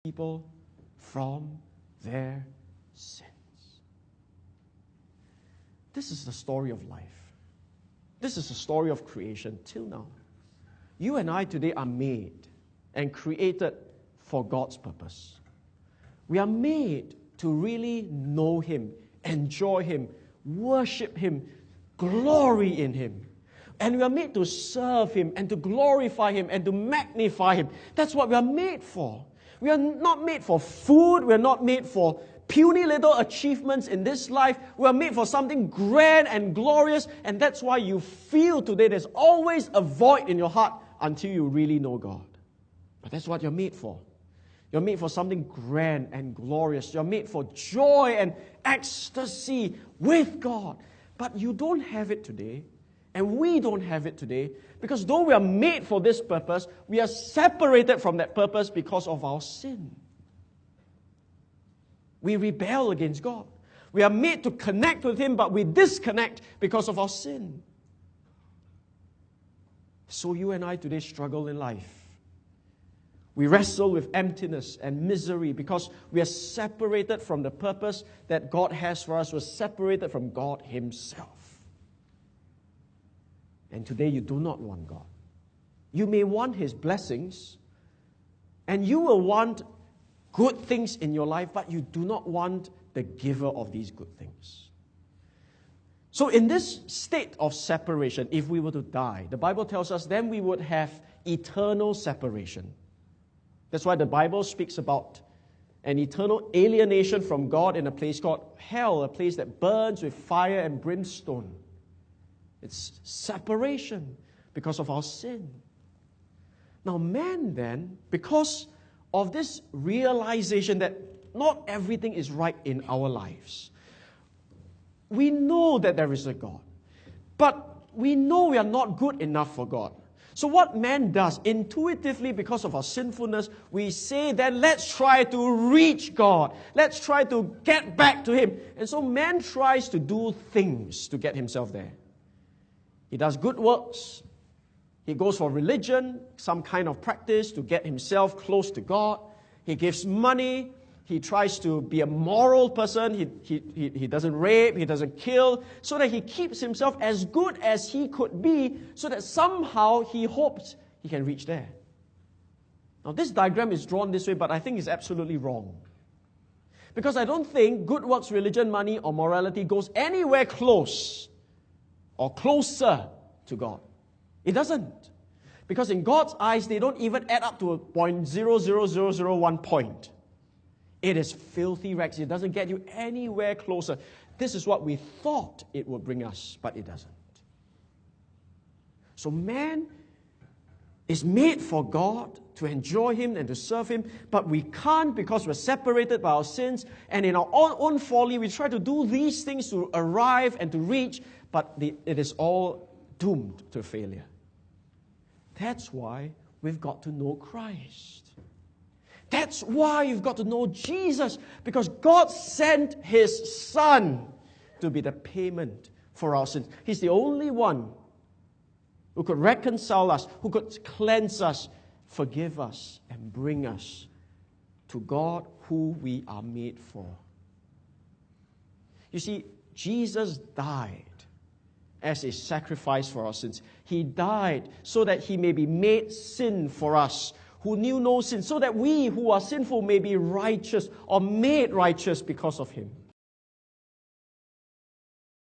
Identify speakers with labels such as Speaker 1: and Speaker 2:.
Speaker 1: people from their sins. This is the story of life. This is the story of creation till now. You and I today are made and created for God's purpose. We are made to really know Him, enjoy Him, worship Him, glory in Him. And we are made to serve Him and to glorify Him and to magnify Him. That's what we are made for. We are not made for food. We are not made for puny little achievements in this life. We are made for something grand and glorious. And that's why you feel today there's always a void in your heart until you really know God. But that's what you're made for. You're made for something grand and glorious. You're made for joy and ecstasy with God. But you don't have it today. And we don't have it today because though we are made for this purpose, we are separated from that purpose because of our sin. We rebel against God. We are made to connect with Him, but we disconnect because of our sin. So you and I today struggle in life. We wrestle with emptiness and misery because we are separated from the purpose that God has for us. We're separated from God Himself. And today you do not want God. You may want His blessings, and you will want good things in your life, but you do not want the giver of these good things. So in this state of separation, if we were to die, the Bible tells us then we would have eternal separation. That's why the Bible speaks about an eternal alienation from God in a place called hell, a place that burns with fire and brimstone. It's separation because of our sin. Now man then, because of this realization that not everything is right in our lives, we know that there is a God, but we know we are not good enough for God. So what man does, intuitively because of our sinfulness, we say then let's try to reach God. Let's try to get back to Him. And so man tries to do things to get himself there. He does good works. He goes for religion, some kind of practice to get himself close to God. He gives money. He tries to be a moral person. He doesn't rape. He doesn't kill. So that he keeps himself as good as he could be so that somehow he hopes he can reach there. Now this diagram is drawn this way, but I think it's absolutely wrong. Because I don't think good works, religion, money, or morality goes anywhere close or closer to God. It doesn't. Because in God's eyes, they don't even add up to a 0.00001 point. It is filthy rags. It doesn't get you anywhere closer. This is what we thought it would bring us, but it doesn't. So man is made for God, to enjoy Him and to serve Him, but we can't because we're separated by our sins, and in our own folly, we try to do these things to arrive and to reach, but it is all doomed to failure. That's why we've got to know Christ. That's why you've got to know Jesus, because God sent His Son to be the payment for our sins. He's the only one who could reconcile us, who could cleanse us, forgive us, and bring us to God who we are made for. You see, Jesus died as a sacrifice for our sins. He died so that He may be made sin for us, who knew no sin, so that we who are sinful may be righteous or made righteous because of Him.